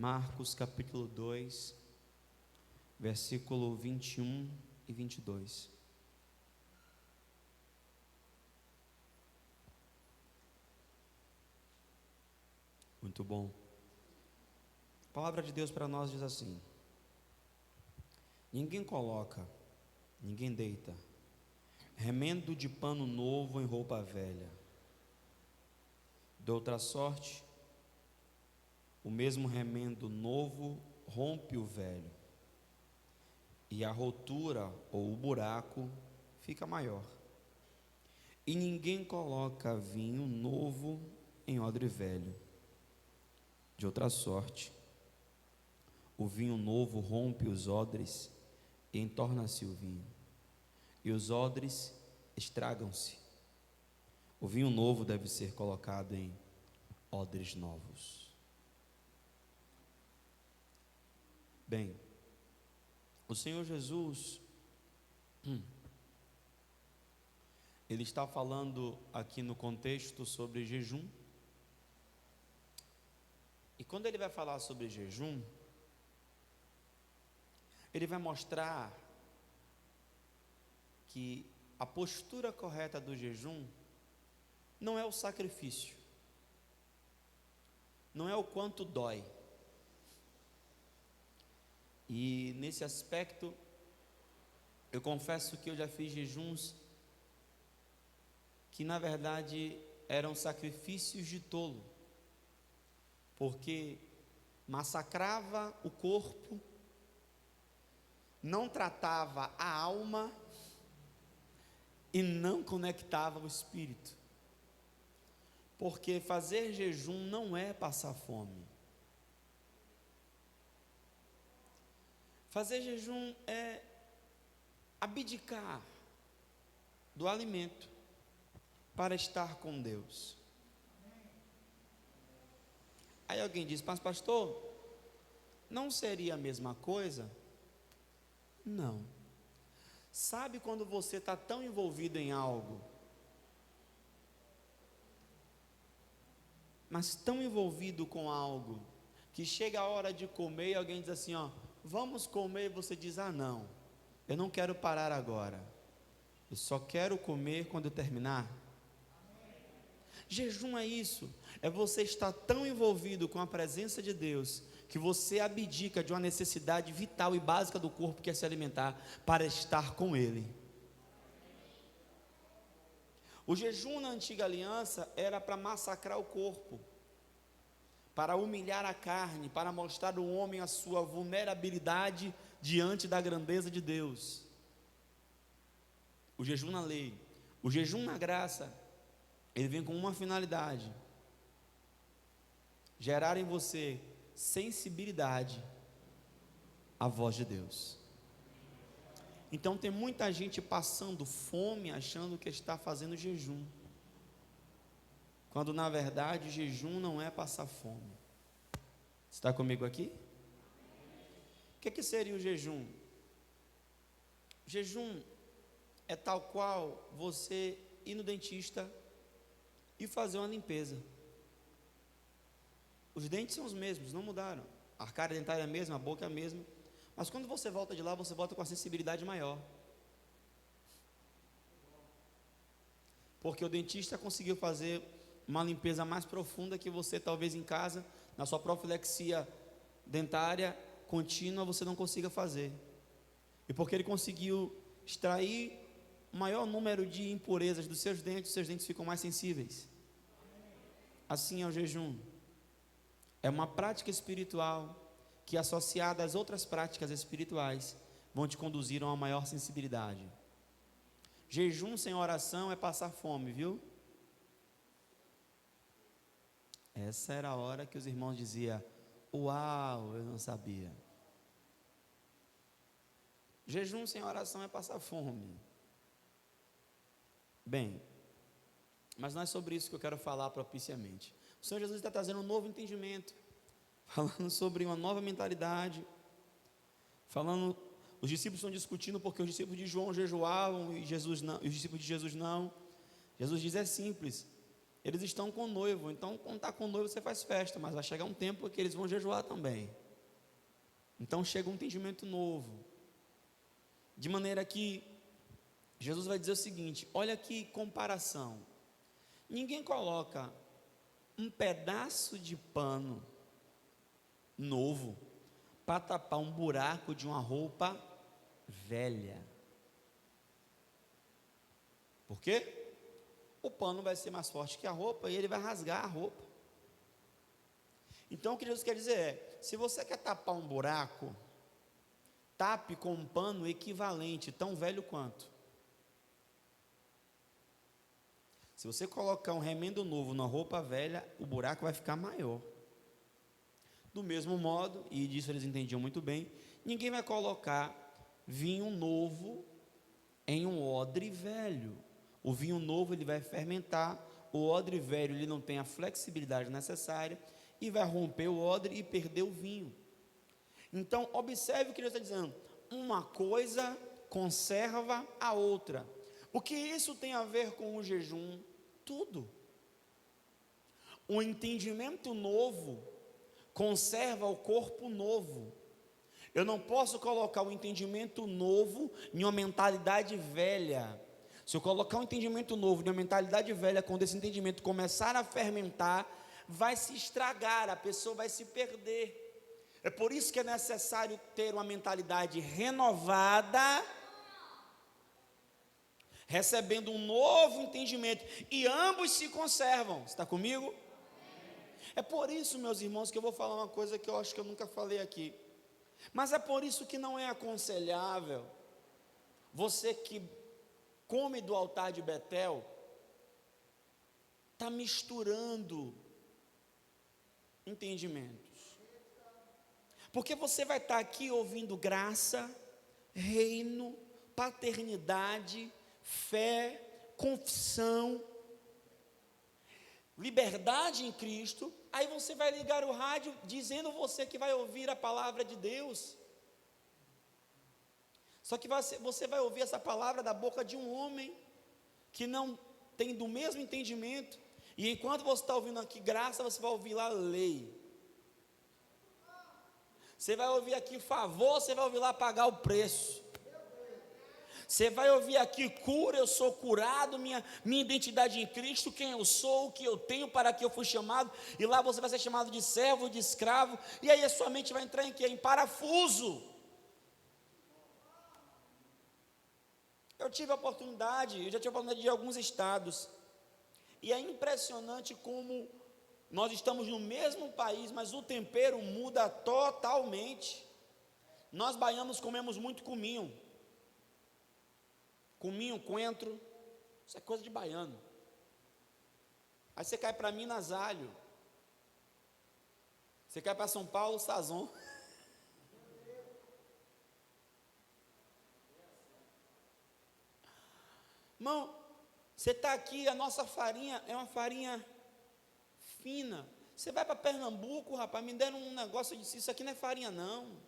Marcos capítulo 2, versículo 21 e 22. Muito bom. A palavra de Deus para nós diz assim: ninguém deita remendo de pano novo em roupa velha. De outra sorte, o mesmo remendo novo rompe o velho, e a rotura ou o buraco fica maior. E ninguém coloca vinho novo em odre velho. De outra sorte, o vinho novo rompe os odres e entorna-se o vinho, e os odres estragam-se. O vinho novo deve ser colocado em odres novos. Bem, o Senhor Jesus, Ele está falando aqui no contexto sobre jejum. E quando Ele vai falar sobre jejum, Ele vai mostrar que a postura correta do jejum não é o sacrifício, não é o quanto dói. E nesse aspecto, eu confesso que eu já fiz jejuns que na verdade eram sacrifícios de tolo, porque massacrava o corpo, não tratava a alma e não conectava o espírito. Porque fazer jejum não é passar fome. Fazer jejum é abdicar do alimento para estar com Deus. Aí alguém diz: mas pastor, não seria a mesma coisa? Não. Sabe quando você está tão envolvido em algo, mas tão envolvido com algo, que chega a hora de comer e alguém diz assim: ó, vamos comer, e você diz: ah não, eu não quero parar agora, eu só quero comer quando eu terminar. Jejum é isso, é você estar tão envolvido com a presença de Deus, que você abdica de uma necessidade vital e básica do corpo, que é se alimentar, para estar com Ele. O jejum na antiga aliança era para massacrar o corpo, para humilhar a carne, para mostrar ao homem a sua vulnerabilidade diante da grandeza de Deus. O jejum na lei, o jejum na graça, ele vem com uma finalidade: gerar em você sensibilidade à voz de Deus. Então tem muita gente passando fome, achando que está fazendo jejum, quando na verdade jejum não é passar fome. Está comigo aqui? O que seria o jejum? O jejum é tal qual você ir no dentista e fazer uma limpeza. Os dentes são os mesmos, não mudaram. A arcária dentária é a mesma, a boca é a mesma. Mas quando você volta de lá, você volta com a sensibilidade maior. Porque o dentista conseguiu fazer uma limpeza mais profunda que você, talvez em casa, na sua profilexia dentária contínua, você não consiga fazer. E porque ele conseguiu extrair o maior número de impurezas dos seus dentes ficam mais sensíveis. Assim é o jejum. É uma prática espiritual que, associada às outras práticas espirituais, vão te conduzir a uma maior sensibilidade. Jejum sem oração é passar fome, viu? Essa era a hora que os irmãos diziam: uau, eu não sabia. Jejum sem oração é passar fome. Bem, mas não é sobre isso que eu quero falar propiciamente. O Senhor Jesus está trazendo um novo entendimento, falando sobre uma nova mentalidade, os discípulos estão discutindo porque os discípulos de João jejuavam e Jesus não, e os discípulos de Jesus não. Jesus diz: é simples, eles estão com o noivo, então quando está com o noivo você faz festa, mas vai chegar um tempo que eles vão jejuar também. Então chega um entendimento novo, de maneira que Jesus vai dizer o seguinte: olha que comparação, ninguém coloca um pedaço de pano novo para tapar um buraco de uma roupa velha. Por quê? O pano vai ser mais forte que a roupa e ele vai rasgar a roupa. Então o que Jesus quer dizer é: se você quer tapar um buraco, tape com um pano equivalente, tão velho quanto. Se você colocar um remendo novo na roupa velha, o buraco vai ficar maior. Do mesmo modo, e disso eles entendiam muito bem, ninguém vai colocar vinho novo em um odre velho. O vinho novo ele vai fermentar, o odre velho ele não tem a flexibilidade necessária e vai romper o odre e perder o vinho. Então observe o que ele está dizendo: uma coisa conserva a outra. O que isso tem a ver com o jejum? Tudo. O entendimento novo conserva o corpo novo. Eu não posso colocar o entendimento novo em uma mentalidade velha. Se eu colocar um entendimento novo em uma mentalidade velha, quando esse entendimento começar a fermentar, vai se estragar, a pessoa vai se perder. É por isso que é necessário ter uma mentalidade renovada, recebendo um novo entendimento, e ambos se conservam. Está comigo? É por isso, meus irmãos, que eu vou falar uma coisa que eu acho que eu nunca falei aqui, mas é por isso que não é aconselhável você que come do altar de Betel está misturando entendimentos, porque você vai estar aqui ouvindo graça, reino, paternidade, fé, confissão, liberdade em Cristo. Aí você vai ligar o rádio dizendo você que vai ouvir a palavra de Deus, só que você vai ouvir essa palavra da boca de um homem que não tem do mesmo entendimento, e enquanto você está ouvindo aqui graça, você vai ouvir lá lei. Você vai ouvir aqui favor, você vai ouvir lá pagar o preço. Você vai ouvir aqui cura, eu sou curado, minha identidade em Cristo, quem eu sou, o que eu tenho, para que eu fui chamado, e lá você vai ser chamado de servo, de escravo, e aí a sua mente vai entrar em quê? Em parafuso. Eu já tive a oportunidade de ir a alguns estados, e é impressionante como nós estamos no mesmo país, mas o tempero muda totalmente. Nós baianos comemos muito cominho, coentro, isso é coisa de baiano. Aí você cai para Minas, alho. Você cai para São Paulo, sazon. Irmão, você está aqui, a nossa farinha é uma farinha fina. Você vai para Pernambuco, rapaz, me deram um negócio, eu disse: isso aqui não é farinha não. Um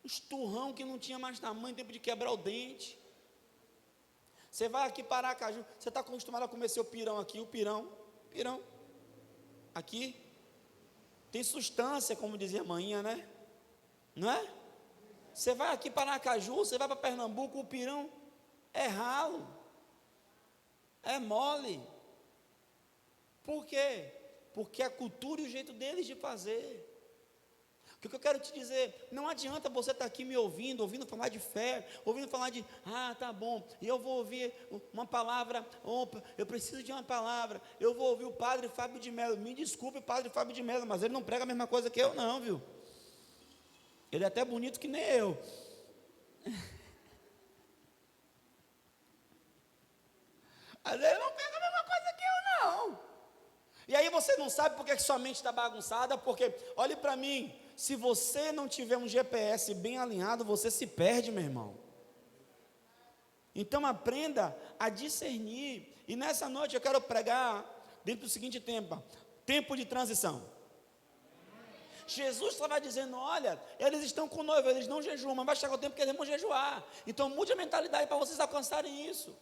esturrão que não tinha mais tamanho, tempo de quebrar o dente. Você vai aqui para Aracaju, você está acostumado a comer seu pirão aqui, o pirão, aqui, tem substância, como dizia a manhinha, né? Não é? Você vai aqui para Aracaju, você vai para Pernambuco, o pirão é ralo, é mole. Por quê? Porque a cultura e o jeito deles de fazer. O que eu quero te dizer, não adianta você estar aqui me ouvindo falar de fé, ouvindo falar de, tá bom, e eu vou ouvir uma palavra, opa, eu preciso de uma palavra, eu vou ouvir o padre Fábio de Mello. Me desculpe, padre Fábio de Mello, mas ele não prega a mesma coisa que eu não, viu? Ele é até bonito que nem eu. Mas ele não prega a mesma coisa que eu não. E aí você não sabe porque que sua mente está bagunçada, porque, olhe para mim, se você não tiver um GPS bem alinhado, você se perde, meu irmão. Então aprenda a discernir, e nessa noite eu quero pregar dentro do seguinte tempo de transição. Jesus estava dizendo: olha, eles estão com noiva, eles não jejuam, mas vai chegar o tempo que eles vão jejuar. Então mude a mentalidade para vocês alcançarem isso.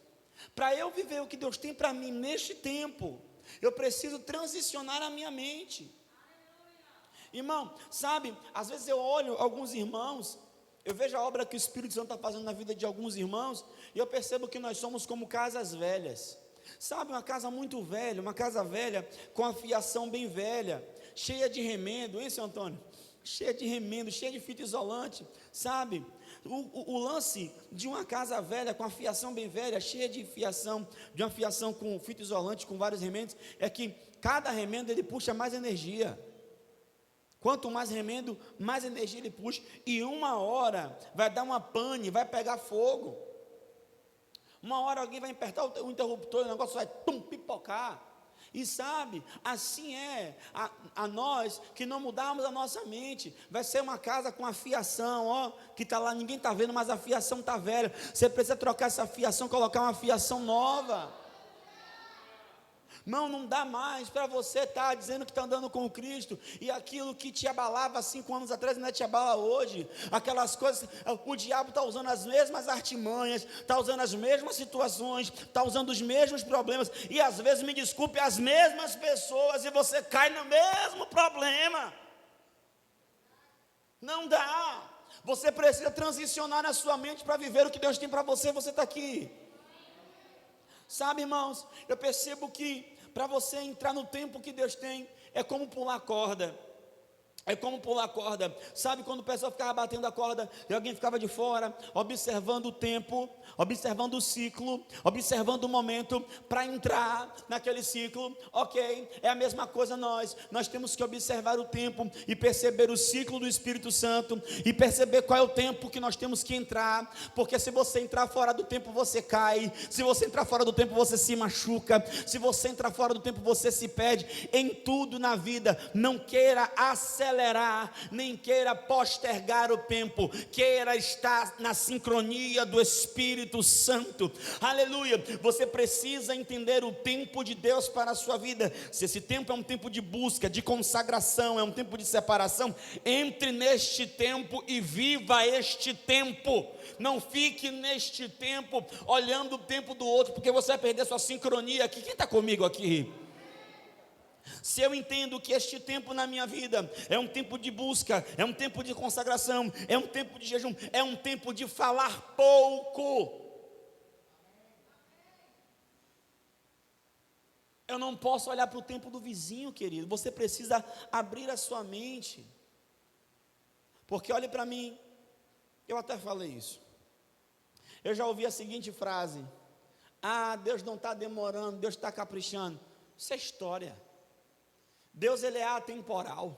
Para eu viver o que Deus tem para mim neste tempo, Eu preciso transicionar a minha mente. Irmão, sabe, às vezes eu olho alguns irmãos, eu vejo a obra que o Espírito Santo está fazendo na vida de alguns irmãos, e eu percebo que nós somos como casas velhas. Sabe, uma casa muito velha, uma casa velha com a fiação bem velha, cheia de remendo, hein, seu Antônio? Cheia de remendo, cheia de fita isolante, sabe? O lance de uma casa velha com a fiação bem velha, cheia de fiação, de uma fiação com fita isolante, com vários remendos, é que cada remendo ele puxa mais energia. Quanto mais remendo, mais energia ele puxa, e uma hora vai dar uma pane, vai pegar fogo. Uma hora alguém vai apertar o interruptor, o negócio vai pipocar. E sabe, assim é a nós que não mudarmos a nossa mente. Vai ser uma casa com a fiação, ó, que está lá, ninguém está vendo, mas a fiação está velha. Você precisa trocar essa fiação, colocar uma fiação nova. Não dá mais para você estar dizendo que está andando com o Cristo, e aquilo que te abalava 5 anos atrás ainda te abala hoje. Aquelas coisas, o diabo está usando as mesmas artimanhas, está usando as mesmas situações, está usando os mesmos problemas, e às vezes, me desculpe, as mesmas pessoas, e você cai no mesmo problema. Não dá. Você precisa transicionar na sua mente para viver o que Deus tem para você. Você está aqui. Sabe, irmãos, eu percebo que para você entrar no tempo que Deus tem, é como pular corda. É como pular corda. Sabe quando o pessoal ficava batendo a corda e alguém ficava de fora, observando o tempo, observando o ciclo, observando o momento para entrar naquele ciclo? Ok, é a mesma coisa nós temos que observar o tempo e perceber o ciclo do Espírito Santo e perceber qual é o tempo que nós temos que entrar, porque se você entrar fora do tempo você cai, se você entrar fora do tempo você se machuca, se você entrar fora do tempo você se perde. Em tudo na vida, não queira acelerar, nem queira postergar o tempo, queira estar na sincronia do Espírito Santo. Aleluia. Você precisa entender o tempo de Deus para a sua vida. Se esse tempo é um tempo de busca, de consagração, é um tempo de separação, entre neste tempo e viva este tempo. Não fique neste tempo olhando o tempo do outro, porque você vai perder sua sincronia aqui. Quem está comigo aqui? Se eu entendo que este tempo na minha vida é um tempo de busca, é um tempo de consagração, é um tempo de jejum, é um tempo de falar pouco, eu não posso olhar para o tempo do vizinho, querido. Você precisa abrir a sua mente, porque olhe para mim, eu até falei isso, eu já ouvi a seguinte frase: ah, Deus não está demorando, Deus está caprichando. Isso é história. Deus, ele é atemporal,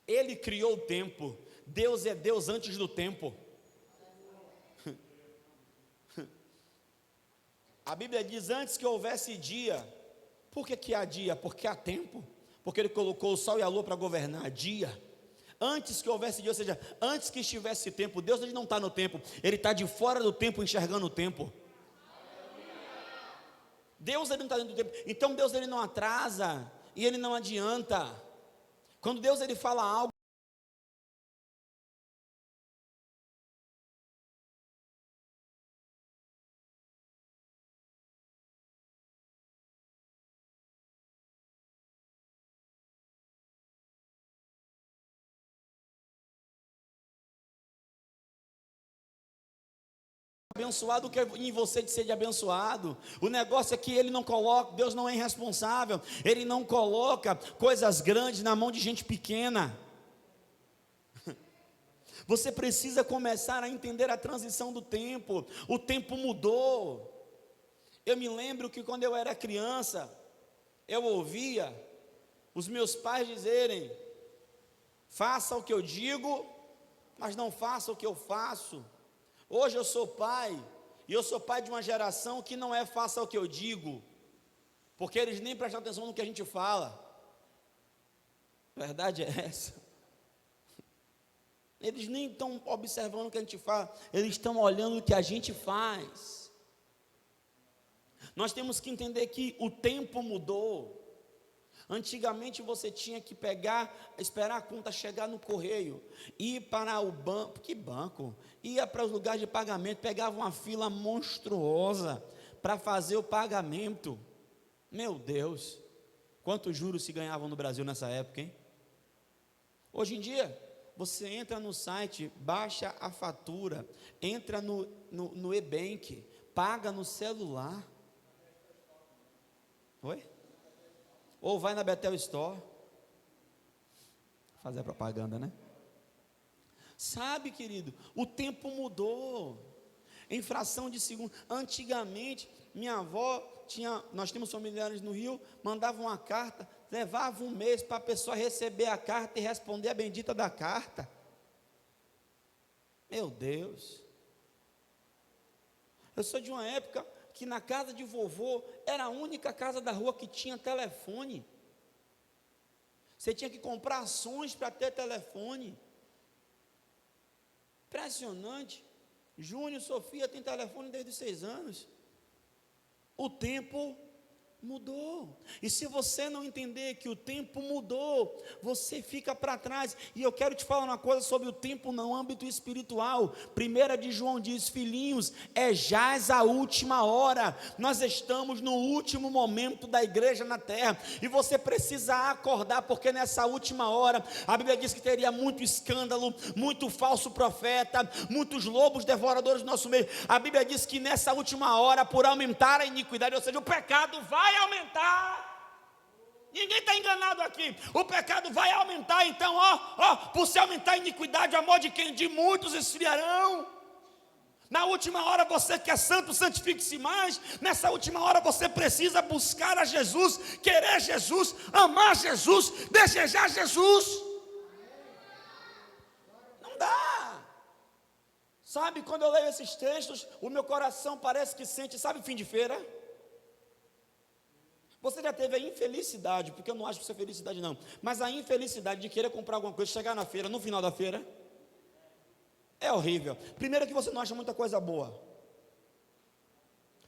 ele criou o tempo. Deus é Deus antes do tempo. A Bíblia diz: antes que houvesse dia. Por que há dia? Porque há tempo, porque ele colocou o sol e a lua para governar dia. Antes que houvesse dia, ou seja, antes que estivesse tempo. Deus, ele não está no tempo, ele está de fora do tempo, enxergando o tempo. Deus, ele não está dentro do tempo. Então Deus, ele não atrasa e ele não adianta. Quando Deus, ele fala algo, abençoado, que em você de ser de abençoado. O negócio é que ele não coloca, Deus não é irresponsável, ele não coloca coisas grandes na mão de gente pequena. Você precisa começar a entender a transição do tempo. O tempo mudou. Eu me lembro que quando eu era criança, eu ouvia os meus pais dizerem: faça o que eu digo, mas não faça o que eu faço. Hoje eu sou pai, e eu sou pai de uma geração que não é faça o que eu digo, porque eles nem prestam atenção no que a gente fala. A verdade é essa. Eles nem estão observando o que a gente fala, eles estão olhando o que a gente faz. Nós temos que entender que o tempo mudou. Antigamente você tinha que esperar a conta chegar no correio, ir para o banco, ia para os lugares de pagamento, pegava uma fila monstruosa para fazer o pagamento. Meu Deus, quantos juros se ganhavam no Brasil nessa época, hein? Hoje em dia, você entra no site, baixa a fatura, entra no e-bank, paga no celular. Oi? Ou vai na Betel Store. Fazer a propaganda, né? Sabe, querido, o tempo mudou. Em fração de segundo. Antigamente, minha avó nós tínhamos familiares no Rio, mandavam uma carta, levava um mês para a pessoa receber a carta e responder a bendita da carta. Meu Deus. Eu sou de uma época que na casa de vovô era a única casa da rua que tinha telefone. Você tinha que comprar ações para ter telefone. Impressionante. Júnior, Sofia tem telefone desde os 6 anos. O tempo mudou. E se você não entender que o tempo mudou, você fica para trás. E eu quero te falar uma coisa sobre o tempo no âmbito espiritual. 1 de João diz: filhinhos, é jaz a última hora. Nós estamos no último momento da igreja na terra. E você precisa acordar, porque nessa última hora, a Bíblia diz que teria muito escândalo, muito falso profeta, muitos lobos devoradores do nosso meio. A Bíblia diz que nessa última hora, por aumentar a iniquidade, ou seja, o pecado vai aumentar. Ninguém está enganado aqui. O pecado vai aumentar. Então, por se aumentar a iniquidade, o amor de quem? De muitos esfriarão. Na última hora, você que é santo, santifique-se mais. Nessa última hora, você precisa buscar a Jesus, querer Jesus, amar Jesus, desejar Jesus. Não dá. Sabe, quando eu leio esses textos, o meu coração parece que sente, sabe, fim de feira? Você já teve a infelicidade, porque eu não acho que isso é felicidade não, mas a infelicidade de querer comprar alguma coisa, chegar na feira, no final da feira, é horrível. Primeiro que você não acha muita coisa boa.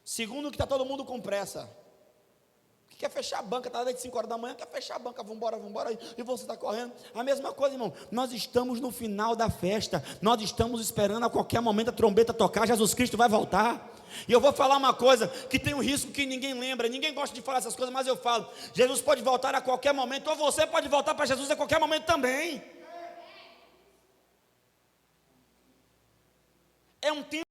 Segundo que está todo mundo com pressa. Que quer fechar a banca, está desde 5 horas da manhã, quer fechar a banca, vamos embora, e você está correndo. A mesma coisa, irmão, nós estamos no final da festa, nós estamos esperando a qualquer momento a trombeta tocar, Jesus Cristo vai voltar. E eu vou falar uma coisa, que tem um risco que ninguém lembra, ninguém gosta de falar essas coisas, mas eu falo, Jesus pode voltar a qualquer momento, ou você pode voltar para Jesus a qualquer momento também. É um tempo